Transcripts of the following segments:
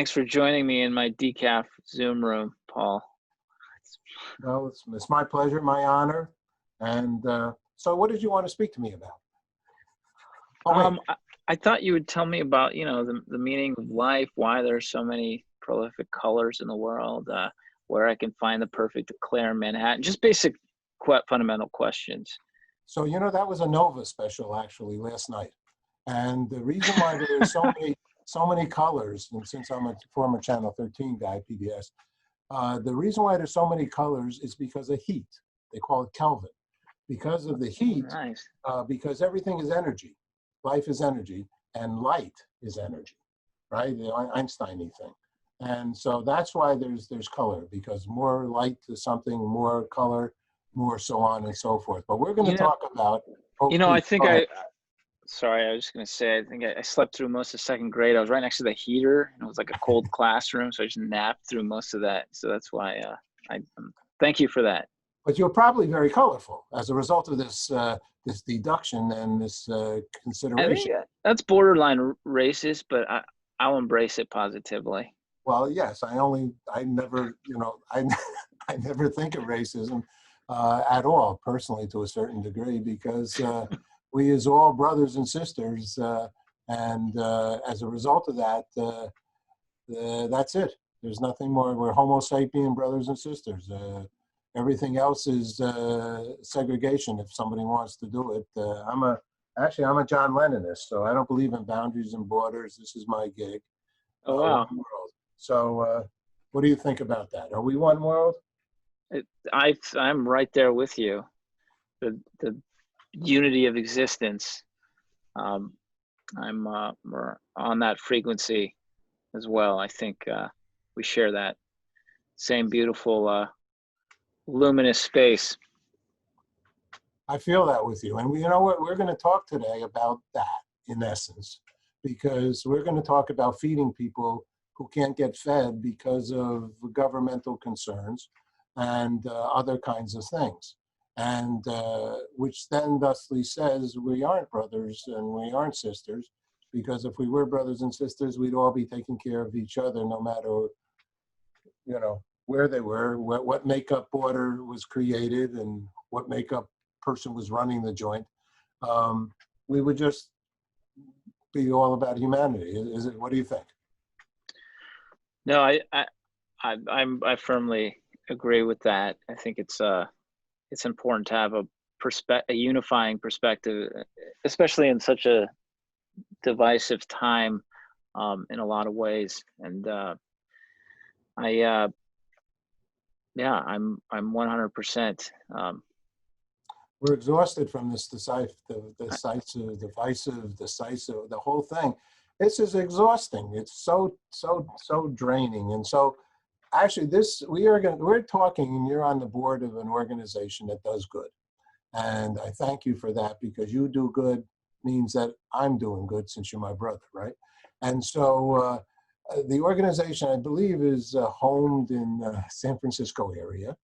Thanks for joining me in my decaf Zoom room, Paul. Well, it's my pleasure, my honor. And so what did you want to speak to me about? I thought you would tell me about, the meaning of life, why there's so many prolific colors in the world, where I can find the perfect eclair in Manhattan, just basic fundamental questions. So, that was a Nova special actually last night. And the reason why there are so many colors, and since I'm a former Channel 13 guy, PBS, the reason why there's so many colors is because of heat. They call it Kelvin. Because of the heat, Nice. because everything is energy. Life is energy, and light is energy, right? The Einstein-y thing. And so that's why there's color, because more light to something, more color, more so on and so forth. But we're going to talk about... Sorry, I was just going to say, I think I slept through most of second grade. I was right next to the heater, and it was like a cold classroom, so I just napped through most of that. So that's why thank you for that. But you're probably very colorful as a result of this this deduction and this consideration. I think that's borderline racist, but I'll embrace it positively. Well, yes, I never, I never think of racism at all, personally, to a certain degree, because we is all brothers and sisters, and as a result of that, that's it. There's nothing more. We're Homo sapien brothers and sisters. Everything else is segregation. If somebody wants to do it, I'm a John Lennonist, so I don't believe in boundaries and borders. This is my gig. Oh wow! One world. So, what do you think about that? Are we one world? I'm right there with you. The unity of existence. We're on that frequency as well. I think we share that same beautiful luminous space. I feel that with you. And you know what? We're going to talk today about that, in essence, because we're going to talk about feeding people who can't get fed because of governmental concerns and other kinds of things. And which then thusly says we aren't brothers and we aren't sisters, because if we were brothers and sisters, we'd all be taking care of each other, no matter, where they were, what makeup order was created, and what makeup person was running the joint. We would just be all about humanity. Is it? What do you think? No, I firmly agree with that. I think it's important to have a unifying perspective, especially in such a divisive time, in a lot of ways. And I'm 100%. We're exhausted from this decisive, the whole thing. This is exhausting. It's so draining. And so, actually, we're talking, and you're on the board of an organization that does good, and I thank you for that, because you do good means that I'm doing good, since you're my brother, right? And so. The organization, I believe, is homed in San Francisco area,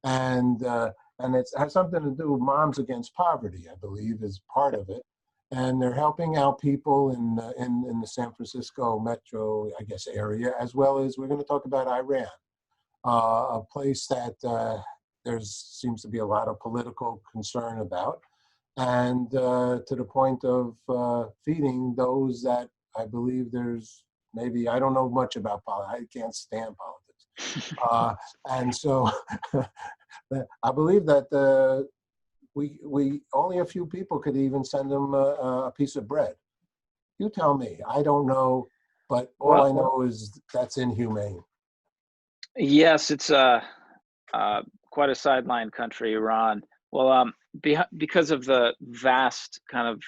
and it has something to do with Moms Against Poverty, I believe, is part of it, and they're helping out people in the San Francisco metro, I guess, area, as well as we're going to talk about Iran, a place that there seems to be a lot of political concern about, and to the point of feeding those that I believe there's. Maybe I don't know much about politics. I can't stand politics, and so I believe that we only a few people could even send them a piece of bread. You tell me. I don't know, but all I know is that's inhumane. Yes, it's quite a sideline country, Iran. Well, because of the vast kind of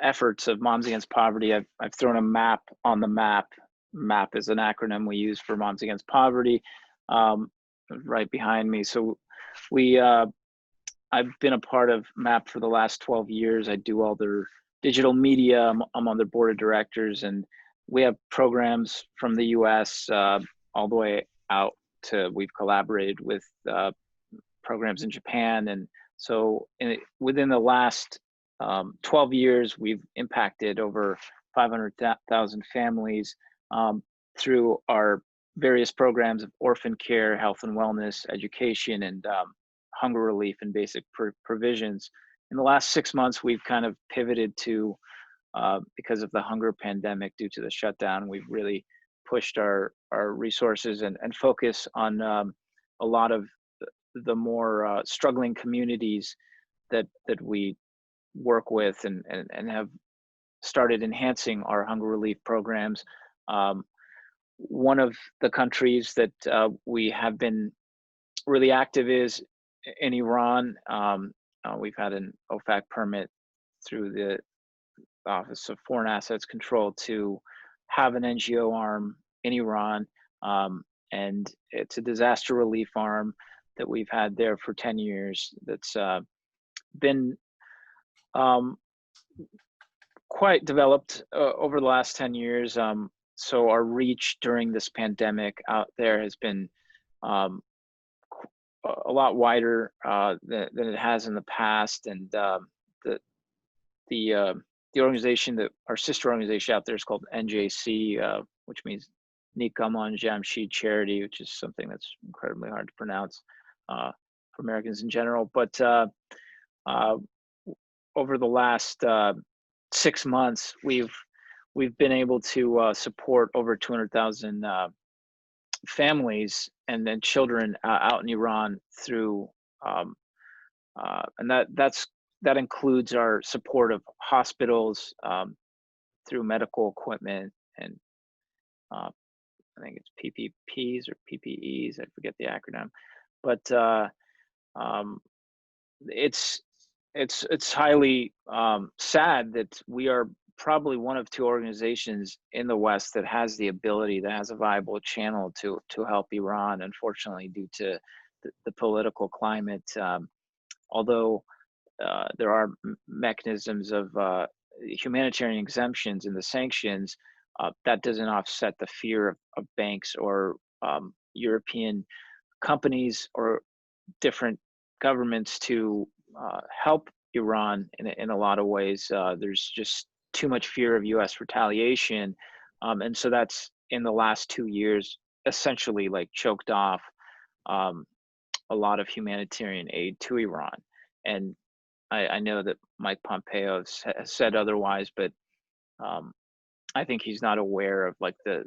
efforts of Moms Against Poverty, I've thrown a map on the map. MAP is an acronym we use for Moms Against Poverty, right behind me. So I've been a part of MAP for the last 12 years. I do all their digital media. I'm on their board of directors, and we have programs from the US all the way out to, we've collaborated with programs in Japan. And so within the last 12 years, we've impacted over 500,000 families through our various programs of orphan care, health and wellness, education, and hunger relief and basic provisions. In the last 6 months, we've kind of pivoted to, because of the hunger pandemic due to the shutdown, we've really pushed our resources and focus on a lot of the more struggling communities that we work with, and have started enhancing our hunger relief programs. One of the countries that we have been really active is in Iran. We've had an OFAC permit through the Office of Foreign Assets Control to have an NGO arm in Iran, and it's a disaster relief arm that we've had there for 10 years. That's been quite developed over the last 10 years. So our reach during this pandemic out there has been a lot wider than it has in the past, and the organization that our sister organization out there is called NJC, which means Nikaman Jamshid Charity, which is something that's incredibly hard to pronounce for Americans in general. But over the last 6 months, we've been able to support over 200,000 families and then children out in Iran through, and that includes our support of hospitals through medical equipment and I think it's PPPs or PPEs. I forget the acronym, but it's highly sad that we are probably one of two organizations in the West that has the ability, that has a viable channel to help Iran. Unfortunately, due to the political climate, although there are mechanisms of humanitarian exemptions in the sanctions, that doesn't offset the fear of banks or European companies or different governments to help Iran in a lot of ways. There's just too much fear of U.S. retaliation, and so that's in the last 2 years essentially like choked off a lot of humanitarian aid to Iran. And I know that Mike Pompeo has said otherwise, but I think he's not aware of like the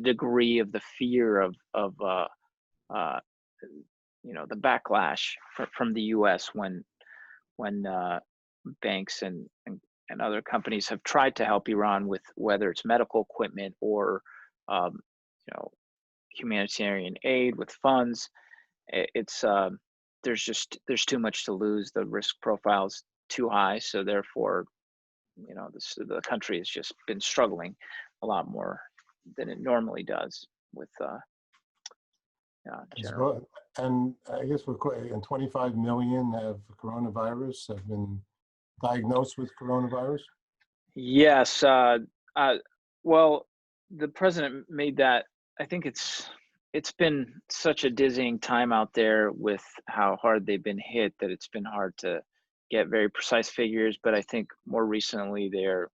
degree of the fear of the backlash from the U.S. when banks and other companies have tried to help Iran with whether it's medical equipment or humanitarian aid with funds. It's there's too much to lose. The risk profile is too high, so therefore the country has just been struggling a lot more than it normally does with general. And I guess and 25 million have been diagnosed with coronavirus. Yes. Well, the president made that. I think it's been such a dizzying time out there with how hard they've been hit that it's been hard to get very precise figures. But I think more recently they're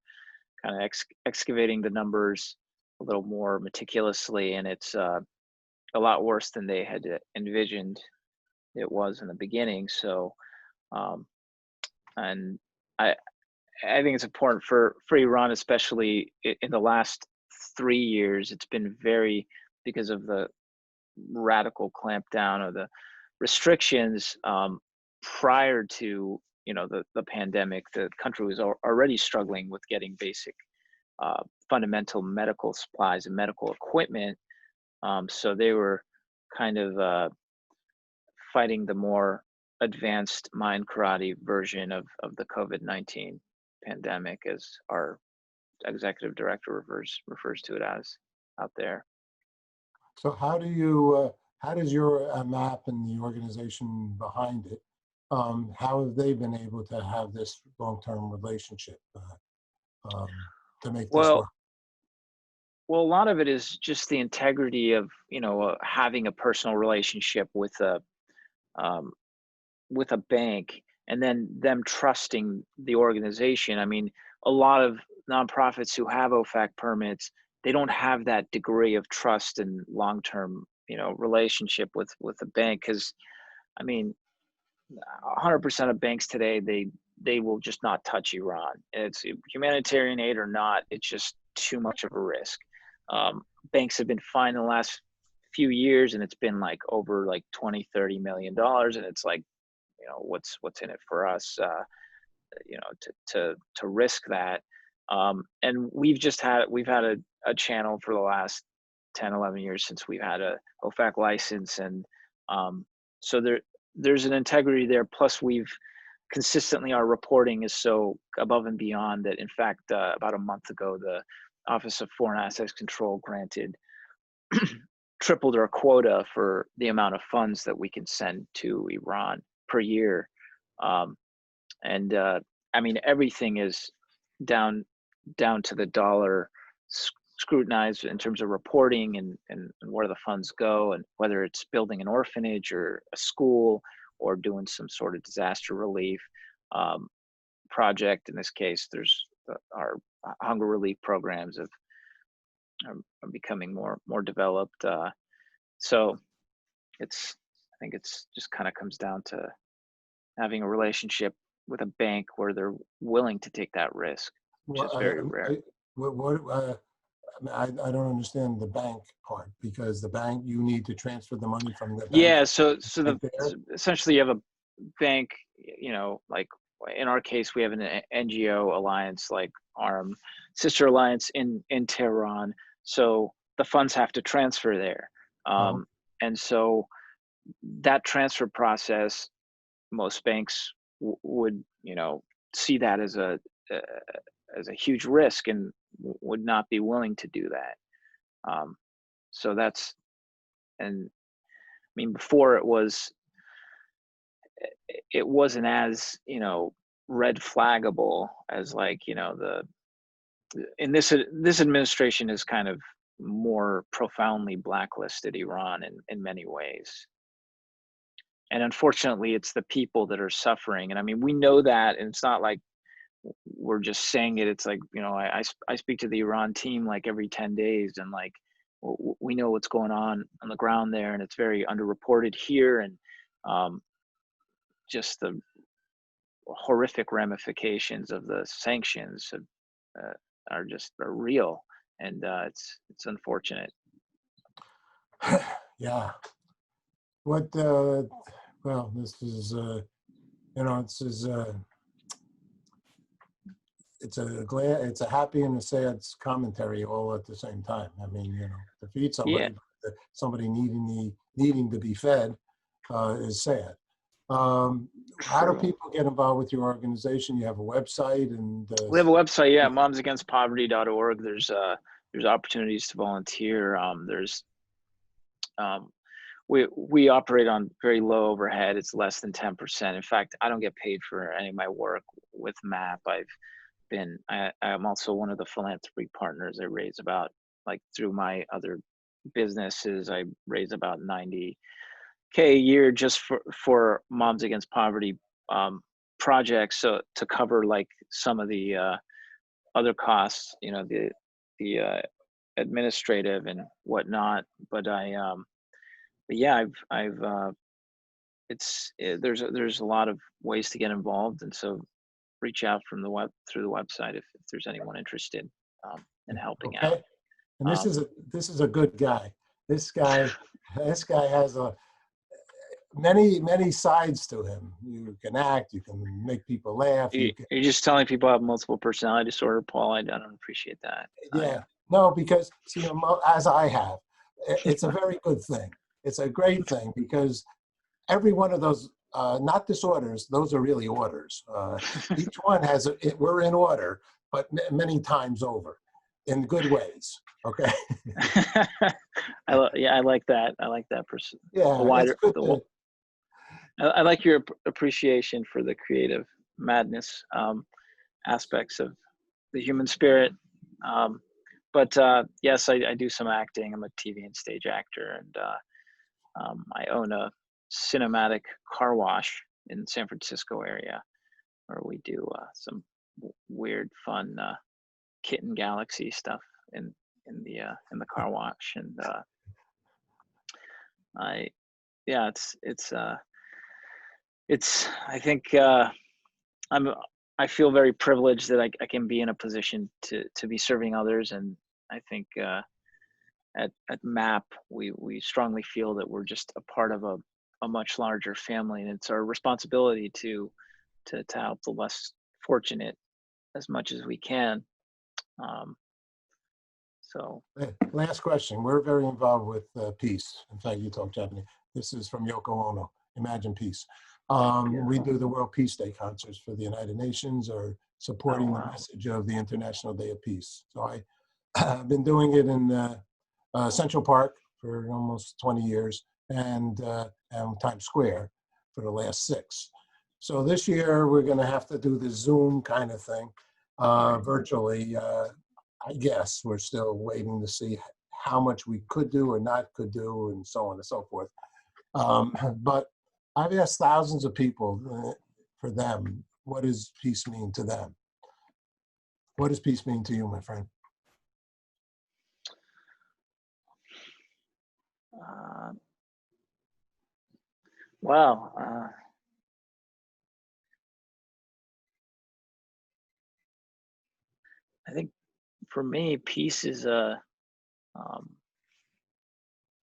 kind of excavating the numbers a little more meticulously, and it's a lot worse than they had envisioned it was in the beginning. So, and I think it's important for Iran, especially in the last 3 years. It's been because of the radical clampdown of the restrictions prior to the pandemic. The country was already struggling with getting basic fundamental medical supplies and medical equipment. So they were kind of fighting the more advanced mind karate version of the COVID-19 pandemic, as our executive director refers to it as out there. So how does your MAP and the organization behind it, how have they been able to have this long-term relationship to make this work? Well, a lot of it is just the integrity of having a personal relationship with a bank and then them trusting the organization. I mean, a lot of nonprofits who have OFAC permits, they don't have that degree of trust and long-term, relationship with the bank. Because I mean, 100% of banks today, they will just not touch Iran. It's humanitarian aid or not, it's just too much of a risk. Banks have been fined in the last few years, and it's been like over like 20-30 million dollars, and it's like, what's in it for us, to risk that. And we've had a channel for the last 10-11 years since we've had a OFAC license, and so there's an integrity there. Plus, we've consistently, our reporting is so above and beyond that. In fact, about a month ago, the Office of Foreign Assets Control granted tripled our quota for the amount of funds that we can send to Iran per year. And I mean, everything is down to the dollar, scrutinized in terms of reporting and where the funds go, and whether it's building an orphanage or a school or doing some sort of disaster relief project. In this case, there's our hunger relief programs are becoming more developed. So I think it's just kind of comes down to having a relationship with a bank where they're willing to take that risk, which is very rare. I don't understand the bank part, because the bank, you need to transfer the money from the bank. Yeah, so essentially you have a bank, like in our case, we have an NGO alliance, like our sister alliance in Tehran. So the funds have to transfer there. And so that transfer process, most banks would, see that as a huge risk and would not be willing to do that. So that's, and I mean, before it wasn't as, red flaggable as like, in this administration has kind of more profoundly blacklisted Iran in many ways. And unfortunately, it's the people that are suffering. And I mean, we know that, and it's not like we're just saying it. It's like, I speak to the Iran team like every 10 days, and like, we know what's going on the ground there, and it's very underreported here. And just the horrific ramifications of the sanctions are real. And it's unfortunate. Yeah. What, well, this is, it's a happy and a sad commentary all at the same time. I mean, to feed somebody, Yeah. Somebody needing to be fed is sad. How do people get involved with your organization? You have a website, and we have a website. Yeah, momsagainstpoverty.org. There's opportunities to volunteer. We operate on very low overhead. It's less than 10%. In fact, I don't get paid for any of my work with MAP. I'm also one of the philanthropy partners. I raise about, like, through my other businesses, I raise about $90K a year just for Moms Against Poverty projects, so to cover like some of the other costs, the administrative and whatnot. But yeah, there's a lot of ways to get involved, and so reach out through the website if there's anyone interested in helping out. And this is a good guy. This guy has many sides to him. You can act, you can make people laugh. You're just telling people I have multiple personality disorder, Paul. I don't appreciate that. Yeah, no, because as I have, it's a very good thing. It's a great thing, because every one of those, not disorders, those are really orders. Each one we're in order, but many times over, in good ways. Okay. I like that. I like that person. Yeah. I like your appreciation for the creative madness aspects of the human spirit. But yes, I do some acting. I'm a TV and stage actor, and I own a cinematic car wash in San Francisco area, where we do some weird, fun kitten galaxy stuff in the car wash. And yeah, it's I think I feel very privileged that I can be in a position to be serving others. And I think at MAP we strongly feel that we're just a part of a much larger family, and it's our responsibility to help the less fortunate as much as we can. So last question. We're very involved with peace. In fact, you talk Japanese. This is from Yoko Ono. Imagine peace. We do the World Peace Day concerts for the United Nations, or supporting the message of the International Day of Peace. So I've been doing it in Central Park for almost 20 years, and Times Square for the last 6. So this year we're going to have to do the Zoom kind of thing, virtually. I guess we're still waiting to see how much we could do or not could do, and so on and so forth. But I've asked thousands of people for them, what does peace mean to them? What does peace mean to you, my friend? Wow. I think for me, peace is a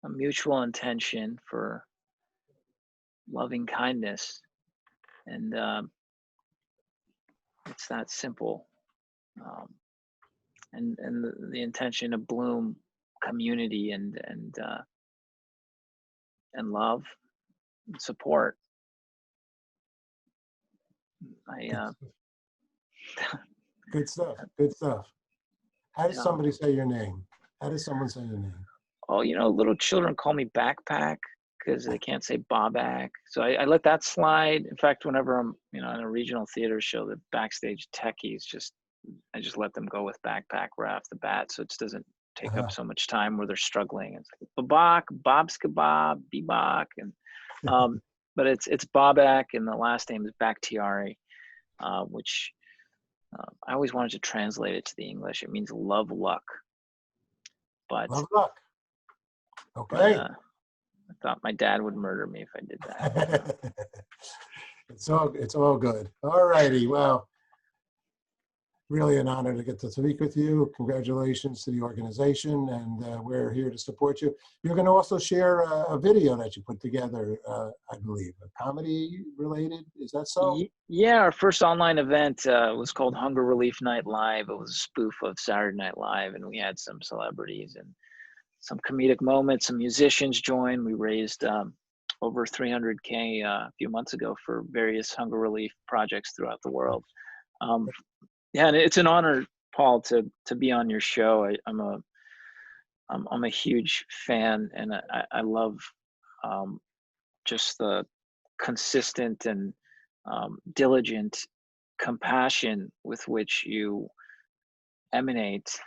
mutual intention for loving kindness, and it's that simple. And the intention to bloom community and love and support. Good stuff. Good stuff. How does somebody say your name? How does someone say your name? Oh, little children call me Backpack because they can't say Bobak. So I let that slide. In fact, whenever I'm, in a regional theater show, the backstage techies I just let them go with Backpack right off the bat, so it doesn't take up so much time where they're struggling. It's like Bobak, Bob's Kebab, Bebak, and but it's Bobak, and the last name is Bakhtiari, which I always wanted to translate it to the English. It means love luck. But love luck. Okay. I thought my dad would murder me if I did that. It's all good. All righty. Well, really an honor to get to speak with you. Congratulations to the organization, and we're here to support you. You're going to also share a video that you put together, I believe, a comedy related. Is that so? Yeah, our first online event was called Hunger Relief Night Live. It was a spoof of Saturday Night Live, and we had some celebrities and some comedic moments. Some musicians joined. We raised over 300K a few months ago for various hunger relief projects throughout the world. Yeah, and it's an honor, Paul, to be on your show. I'm a huge fan, and I love just the consistent and diligent compassion with which you emanate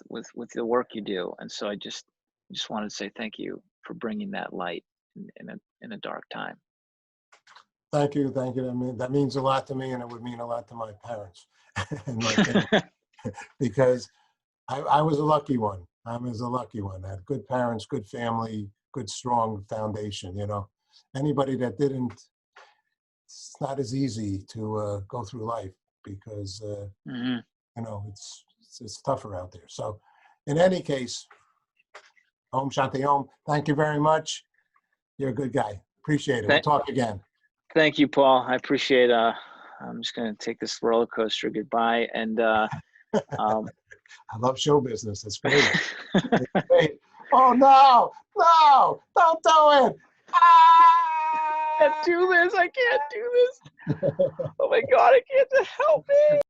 with the work you do. And so I just wanted to say thank you for bringing that light in a dark time. Thank you. That means a lot to me, and it would mean a lot to my parents and my family, because I was a lucky one. I was a lucky one. I had good parents, good family, good strong foundation. Anybody that didn't, it's not as easy to go through life, because it's tougher out there. So, in any case, Om Shanti Om. Thank you very much. You're a good guy. Appreciate it. We'll talk again. Thank you, Paul. I appreciate I'm just going to take this roller coaster goodbye. And I love show business. It's great. It's great. Oh, no, don't do it. I can't do this. I can't do this. Oh, my God, I can't help me.